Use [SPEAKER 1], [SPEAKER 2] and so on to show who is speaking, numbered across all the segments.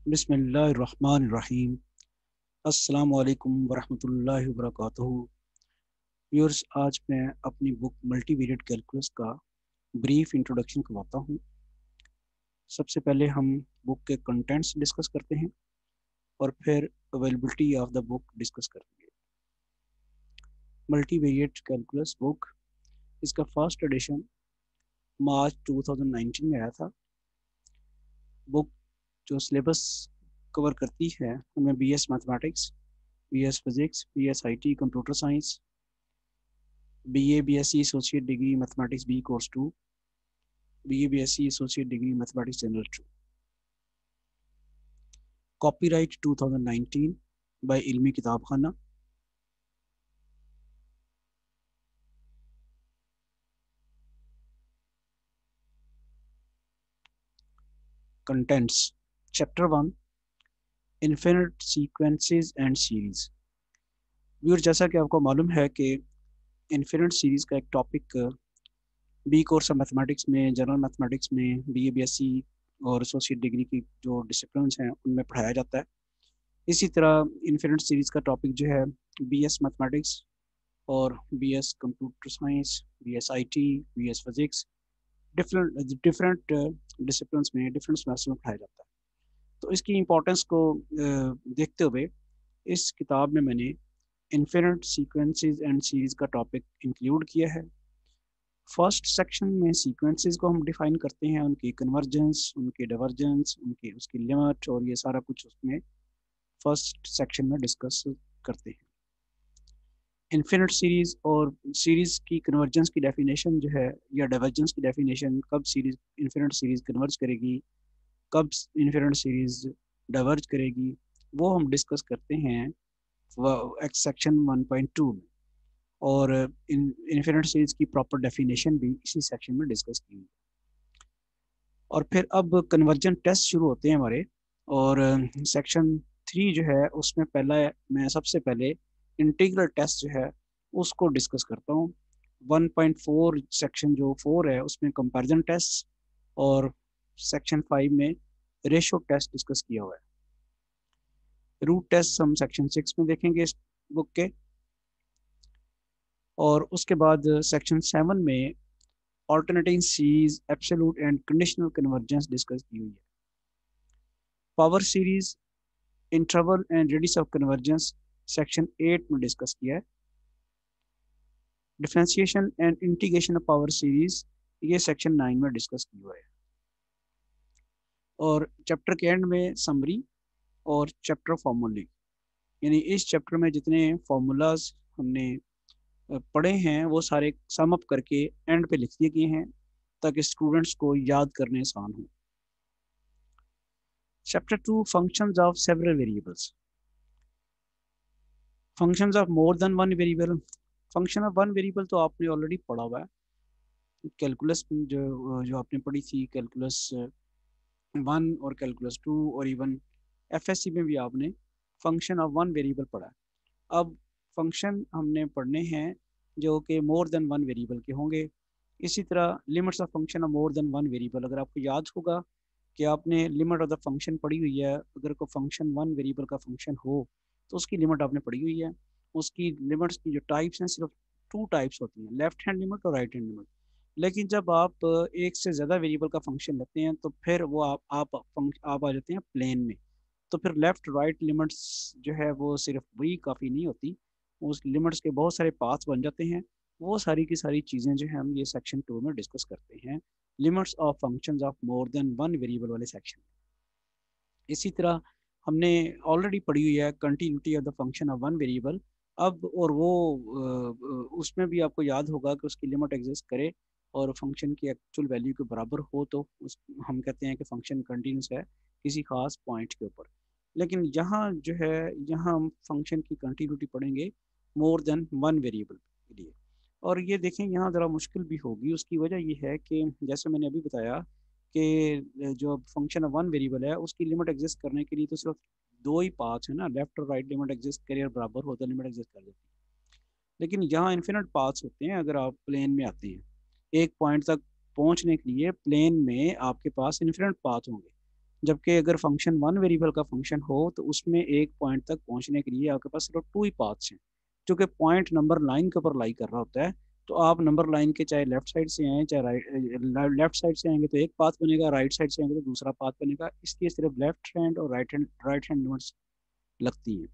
[SPEAKER 1] बिस्मिल्लाहिर्रहमानिर्रहीम। अस्सलामु अलैकुम वरहमतुल्लाहि वबरकातुहू। व्यूअर्स, आज मैं अपनी बुक मल्टीवेरिएट कैलकुलस का ब्रीफ इंट्रोडक्शन करवाता हूँ। सबसे पहले हम बुक के कंटेंट्स डिस्कस करते हैं और फिर availability of the book discuss करेंगे। मल्टीवेरिएट कैलकुलस बुक, इसका फर्स्ट एडिशन मार्च 2019 में आया था। बुक जो सिलेबस कवर करती है उनमें BS mathematics, BS physics, BS IT computer science, BA BSc associate degree mathematics B course 2, BA BSc associate degree mathematics general 2। Copyright 2019 by Ilmi Kitabkhana. Contents: chapter 1, infinite sequences and series. Viewer, जैसा कि आपको मालूम है कि infinite series का एक topic B course of mathematics में, general mathematics में, बीए बीएससी और एसोसिएट डिग्री की जो डिसिप्लिन हैं उनमें पढ़ाया जाता है। इसी तरह इन्फिनिट सीरीज का टॉपिक जो है बीएस मैथमेटिक्स और BS computer science, BS IT, BS physics, different different disciplines में, डिफरेंट सेमेस्टर में पढ़ाया जाता है। तो इसकी इम्पोर्टेंस को देखते हुए इस किताब में मैंने इन्फिनिट सीक्वेंसेस एंड सीरीज का टॉपिक इंक्लूड किया है। फर्स्ट सेक्शन में सीक्वेंसेस को हम डिफाइन करते हैं, उनकी कन्वर्जेंस, उनके डाइवर्जेंस, उनकी उसकी लिमिट और ये सारा कुछ उसमें फर्स्ट सेक्शन में डिस्कस करते हैं। इन्फिनिट सीरीज और सीरीज की कन्वर्जेंस की डेफिनेशन जो है या डाइवर्जेंस की डेफिनेशन, कब सीरीज इन्फिनिट सीरीज कन्वर्ज करेगी, कब इन्फिनिट सीरीज डाइवर्ज करेगी, वो हम डिस्कस करते हैं सेक्शन 1.2 में। और इन्फिनिट सीरीज की प्रॉपर डेफिनेशन भी इसी सेक्शन में डिस्कस की है। और फिर अब कन्वर्जन टेस्ट शुरू होते हैं हमारे। और सेक्शन 3 जो है उसमें पहला मैं सबसे पहले इंटीग्रल टेस्ट जो है उसको डिस्कस करता हूँ। 1.4 सेक्शन जो 4 है उसमें कंपैरिजन टेस्ट, और सेक्शन 5 में रेशो टेस्ट डिस्कस किया हुआ है। रूट टेस्ट हम सेक्शन 6 में देखेंगे इस बुक के। और उसके बाद सेक्शन 7 में alternating series, absolute and conditional convergence discuss की हुई है। Power series, interval and radius of convergence section 8 में डिस्कस किया है। Differentiation and integration of power series ये सेक्शन 9 में डिस्कस किया हुआ है। और चैप्टर के एंड में समरी और चैप्टर फॉर्मूले, यानी इस चैप्टर में जितने फॉर्मूलाज हमने पढ़े हैं वो सारे सम अप करके एंड पे लिख दिए गए हैं ताकि स्टूडेंट्स को याद करने आसान हो। Chapter 2, functions of several variables. Functions of more than one variable. Function of one variable तो आपने ऑलरेडी पढ़ा हुआ है कैलकुलस जो जो आपने पढ़ी थी, कैलकुलस 1 और कैलकुलस 2, और इवन एफएससी में भी आपने फंक्शन ऑफ वन वेरिएबल पढ़ा है। अब फंक्शन हमने पढ़ने हैं जो कि मोर देन वन वेरिएबल के होंगे। इसी तरह limits of function of more than one variable, अगर आपको याद होगा कि आपने लिमिट ऑफ द फंक्शन पढ़ी हुई है, अगर कोई फंक्शन वन वेरिएबल का फंक्शन हो तो उसकी लिमिट आपने पढ़ी हुई है। उसकी लिमिट्स की जो टाइप्स हैं सिर्फ 2 टाइप्स होती हैं, लेफ्ट हैंड लिमिट और राइट हैंड लिमिट। लेकिन जब आप एक से ज़्यादा वेरिएबल का फंक्शन लेते हैं तो फिर वो आप आ जाते हैं प्लेन में। तो फिर लेफ्ट राइट लिमिट्स जो है वो सिर्फ वही काफ़ी नहीं होती, उस लिमिट्स के बहुत सारे पाथ्स बन जाते हैं। वो सारी की सारी चीज़ें जो है हम ये सेक्शन 2 में डिस्कस करते हैं, limits of functions of more than one variable वाले सेक्शन। इसी तरह हमने ऑलरेडी पढ़ी हुई है continuity of the function of one variable. अब और वो उसमें भी आपको याद होगा कि उसकी लिमिट एग्जिस्ट करे और फंक्शन की एक्चुअल वैल्यू के बराबर हो तो उस हम कहते हैं कि फंक्शन कंटिन्यूस है किसी खास पॉइंट के ऊपर। लेकिन यहाँ जो है, यहाँ हम फंक्शन की कंटिन्यूटी पढ़ेंगे मोर देन वन वेरिएबल के लिए। और ये देखें यहाँ ज़रा मुश्किल भी होगी। उसकी वजह ये है कि जैसे मैंने अभी बताया कि जो फंक्शन ऑफ वन वेरिएबल है उसकी लिमिट एग्जिस्ट करने के लिए तो सिर्फ 2 ही पाथ है ना, लेफ्ट और राइट लिमिट एग्जिस्ट करे और बराबर हो तो लिमिट एग्जिस्ट कर देती है। लेकिन यहाँ इन्फिनिट पाथ्स होते हैं। अगर आप प्लेन में आते हैं एक पॉइंट तक पहुँचने के लिए प्लेन में आपके पास इन्फिनिट पाथ होंगे। जबकि अगर फंक्शन वन वेरिएबल का फंक्शन हो तो उसमें एक पॉइंट तक पहुंचने के लिए आपके पास सिर्फ टू ही पाथ्स हैं, क्योंकि पॉइंट नंबर लाइन के ऊपर लाई कर रहा होता है। तो आप नंबर लाइन के चाहे लेफ्ट साइड से आए चाहे लेफ्ट साइड से आएंगे तो एक पाथ बनेगा, राइट साइड से आएंगे तो दूसरा पाथ बनेगा। इसलिए सिर्फ लेफ्ट हैंड और राइट हैंड लिमिट्स लगती हैं।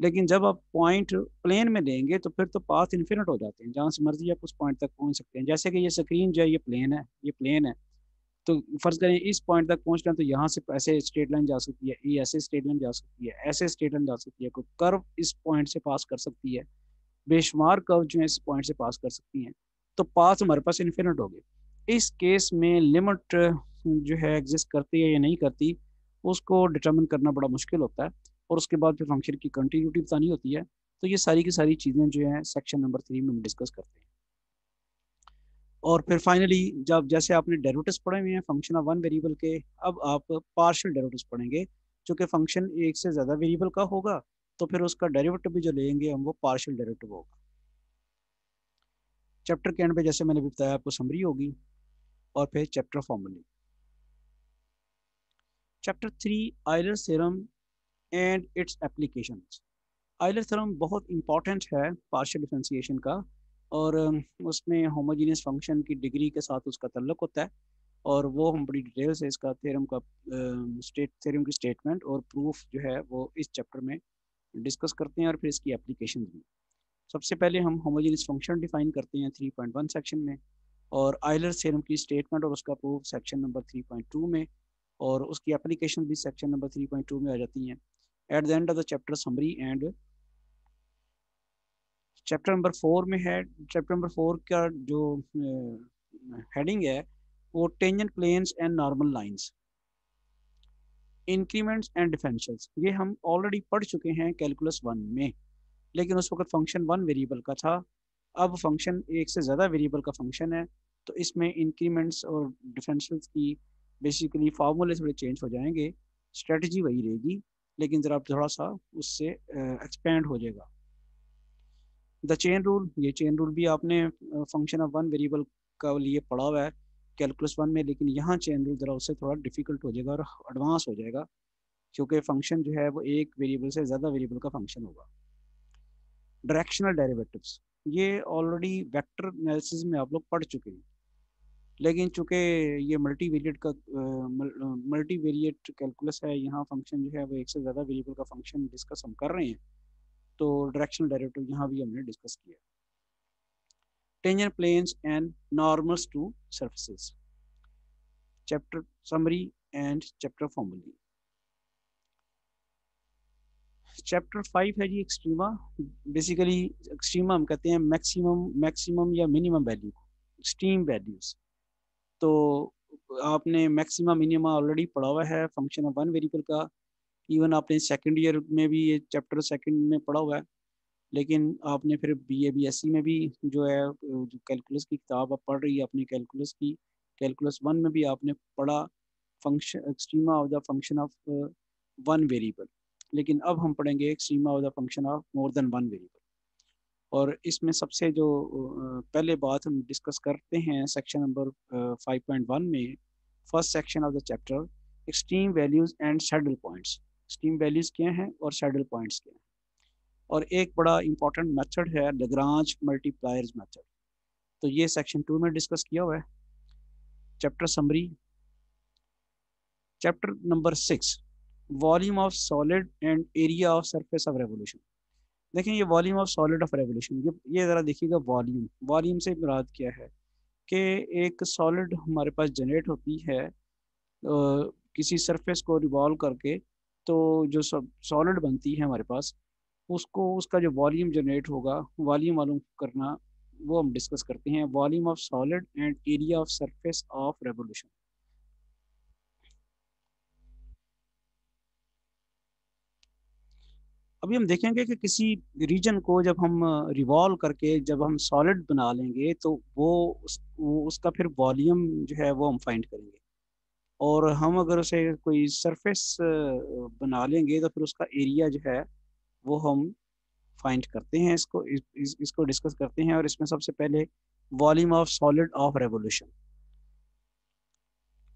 [SPEAKER 1] लेकिन जब आप पॉइंट प्लेन में लेंगे तो फिर तो पाथ इन्फिनिट हो जाते हैं, जहाँ से मर्जी आप उस पॉइंट तक पहुंच सकते हैं। जैसे कि ये स्क्रीन जो है ये प्लेन है, ये प्लेन है। तो फर्ज करें इस पॉइंट तक पहुंचना, तो यहाँ से ऐसे स्ट्रेट लाइन जा सकती है, ये ऐसे स्ट्रेट लाइन जा सकती है, ऐसे स्ट्रेट लाइन जा सकती है, कोई कर्व इस पॉइंट से पास कर सकती है, बेशुमार कर्व जो है इस पॉइंट से पास कर सकती हैं। तो पाथ हमारे पास इन्फिनिट हो गए। इस केस में लिमिट जो है एग्जिस्ट करती है या नहीं करती, उसको डिटरमिन करना बड़ा मुश्किल होता है, और उसके बाद फिर फंक्शन की कंटिन्यूटी बतानी होती है। तो ये सारी की सारी चीज़ें जो है सेक्शन नंबर 3 में हम डिस्कस करते हैं। और फिर फाइनली जब जैसे आपने डेरिवेटिव्स पढ़े हुए हैं फंक्शन ऑफ वन वेरिएबल के, अब आप पार्शियल डेरिवेटिव्स पढ़ेंगे। चूंकि फंक्शन एक से ज़्यादा वेरिएबल का होगा तो फिर उसका डेरिवेटिव भी जो लेंगे हम वो पार्शियल डेरिवेटिव होगा। चैप्टर के एंड पे जैसे मैंने भी बताया आपको समरी होगी और फिर चैप्टर फॉर्मूले। Chapter 3 Euler theorem and it's applications. Euler theorem बहुत इंपॉर्टेंट है पार्शियल डिफरेंशिएशन का, और उसमें होमोजीनियस फंक्शन की डिग्री के साथ उसका ताल्लुक होता है, और वो हम बड़ी डिटेल से इसका थ्योरम का थ्योरम की स्टेटमेंट और प्रूफ जो है वो इस चैप्टर में डिस्कस करते हैं, और फिर इसकी एप्लीकेशन भी। सबसे पहले हम होमोजीनियस फंक्शन डिफाइन करते हैं 3.1 सेक्शन में, और आयलर थ्योरम की स्टेटमेंट और उसका प्रूफ सेक्शन नंबर 3.2 में, और उसकी एप्लीकेशन भी सेक्शन नंबर 3.2 में आ जाती हैं। At the end of the chapter summary and chapter number 4 में है। चैप्टर नंबर 4 का जो हेडिंग है वो tangent planes and normal lines, increments and differentials. ये हम ऑलरेडी पढ़ चुके हैं कैलकुलस 1 में, लेकिन उस वक्त फंक्शन वन वेरिएबल का था। अब फंक्शन एक से ज़्यादा वेरिएबल का फंक्शन है, तो इसमें इंक्रीमेंट्स और डिफरेंशियल्स की बेसिकली फार्मूले थोड़े चेंज हो जाएंगे, स्ट्रेटजी वही रहेगी, लेकिन ज़रा थोड़ा सा उससे एक्सपेंड हो जाएगा। द चेन रूल, ये चेन रूल भी आपने फंक्शन ऑफ वन वेरिएबल का लिए पढ़ा हुआ है कैलकुलस 1 में, लेकिन यहाँ चेन रूल ज़रा उससे थोड़ा डिफिकल्ट हो जाएगा और एडवांस हो जाएगा, क्योंकि फंक्शन जो है वो एक वेरिएबल से ज़्यादा वेरिएबल का फंक्शन होगा। डायरेक्शनल डेरिवेटिव्स, ये ऑलरेडी वेक्टर एनालिसिस में आप लोग पढ़ चुके हैं, लेकिन चूंकि ये मल्टीवेरिएट कैलकुलस है, यहाँ फंक्शन जो है वो एक से ज़्यादा वेरिएबल का फंक्शन डिस्कस हम कर रहे हैं, तो डायरेक्शनल डेरिवेटिव यहाँ भी हमने डिस्कस किया। Tangent planes and normals to surfaces, chapter summary and chapter फॉर्मूले। चैप्टर 5 है जी एक्सट्रीमा। बेसिकली एक्सट्रीमा हम कहते हैं मैक्सिमम या मिनिमम वैल्यू, एक्सट्रीम वैल्यूज। तो आपने मैक्सिमम मिनिमा ऑलरेडी पढ़ा हुआ है फंक्शन ऑफ वन वेरिएबल का, इवन आपने सेकंड ईयर में भी ये चैप्टर सेकंड में पढ़ा हुआ है, लेकिन आपने फिर BA BSc में भी जो है जो कैलकुलस की किताब आप पढ़ रही है अपनी कैलकुलस की, कैलकुलस 1 में भी आपने पढ़ा function extrema of the function of one variable. लेकिन अब हम पढ़ेंगे extrema of the function of more than one variable, और इसमें सबसे जो पहले बात हम डिस्कस करते हैं सेक्शन नंबर 5.1 में, first section of the chapter extreme values and saddle points. Extreme values क्या हैं और सैडल पॉइंट्स क्या हैं, और एक बड़ा इंपॉर्टेंट मेथड है लैग्रांज मल्टीप्लायर्स मेथड, तो ये सेक्शन 2 में डिस्कस किया हुआ है। Chapter summary, chapter number 6 volume of solid and area of surface of revolution. देखें ये volume of solid of revolution, ये ज़रा देखिएगा, वॉल्यूम, वॉल्यूम से मुराद क्या है कि एक सॉलिड हमारे पास जनरेट होती है किसी सरफेस को रिवॉल्व करके, तो जो सॉलिड बनती है हमारे पास, उसको उसका जो वॉल्यूम जनरेट होगा, वॉल्यूम मालूम करना, वो हम डिस्कस करते हैं। Volume of solid and area of surface of revolution. अभी हम देखेंगे कि किसी रीजन को जब हम रिवॉल्व करके जब हम सॉलिड बना लेंगे तो वो उसका फिर वॉल्यूम जो है वो हम फाइंड करेंगे, और हम अगर उसे कोई सरफेस बना लेंगे तो फिर उसका एरिया जो है वो हम फाइंड करते हैं। इसको डिस्कस करते हैं, और इसमें सबसे पहले volume of solid of revolution,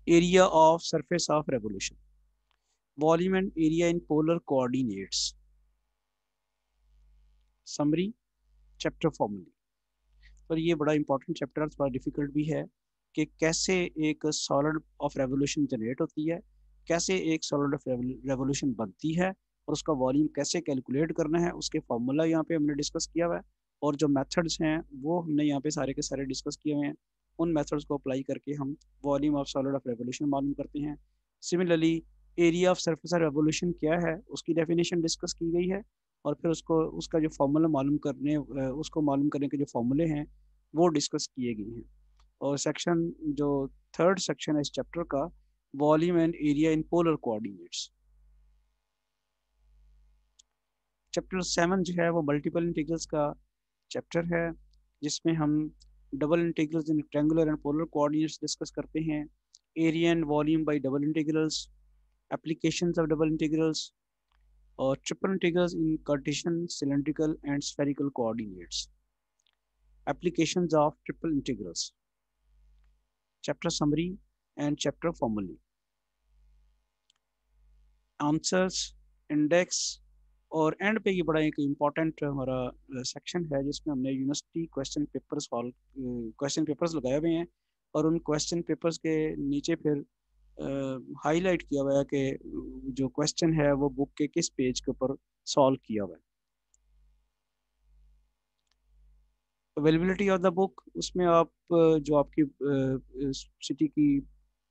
[SPEAKER 1] area of surface of revolution. Volume and area in polar coordinates, summary, chapter फॉर्मूले। पर ये बड़ा इंपॉर्टेंट चैप्टर, थोड़ा डिफिकल्ट भी है कि कैसे एक सॉलिड ऑफ रेवोल्यूशन जनरेट होती है, कैसे एक सॉलिड ऑफ रेवोल्यूशन बनती है, और उसका वॉल्यूम कैसे कैलकुलेट करना है, उसके फॉर्मूला यहाँ पे हमने डिस्कस किया हुआ है। और जो मेथड्स हैं वो हमने यहाँ पे सारे के सारे डिस्कस किए हुए हैं। उन मेथड्स को अप्लाई करके हम volume of solid of revolution मालूम करते हैं। Similarly area of surface revolution क्या है, उसकी डेफिनेशन डिस्कस की गई है। और फिर उसको उसका जो फॉर्मूला मालूम करने उसको मालूम करने के जो फॉर्मूले हैं वो डिस्कस किए गए हैं। और सेक्शन जो थर्ड सेक्शन है इस चैप्टर का, volume and area in polar coordinates. Chapter 7 जो है वो मल्टीपल इंटीग्रल्स का चैप्टर है, जिसमें हम double integrals in rectangular and polar coordinates discuss करते हैं, area and volume by double integrals, applications of double integrals, और triple integrals in Cartesian, cylindrical and spherical coordinates, applications of triple integrals, chapter summary and chapter formulae, answers, index. और end पे ये बड़ा एक important हमारा section है जिसमें हमने university question paper solve, question papers लगाए हुए हैं, और उन क्वेश्चन पेपर्स के नीचे फिर हाईलाइट किया हुआ है कि जो क्वेश्चन है वो बुक के किस पेज के ऊपर सॉल्व किया हुआ है। अवेलेबिलिटी ऑफ द बुक, उसमें आप जो आपकी सिटी की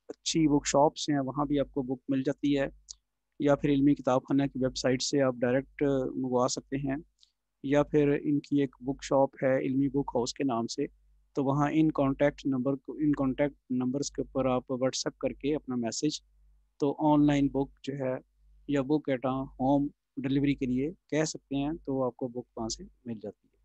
[SPEAKER 1] अच्छी बुक शॉप्स हैं वहाँ भी आपको बुक मिल जाती है, या फिर इल्मी किताब खाना की वेबसाइट से आप डायरेक्ट मंगवा सकते हैं, या फिर इनकी एक बुक शॉप है इल्मी बुक हाउस के नाम से, तो वहाँ इन कॉन्टैक्ट नंबर्स के ऊपर आप व्हाट्सएप करके अपना मैसेज, तो ऑनलाइन बुक जो है या बुक एट होम डिलीवरी के लिए कह सकते हैं, तो आपको बुक वहाँ से मिल जाती है।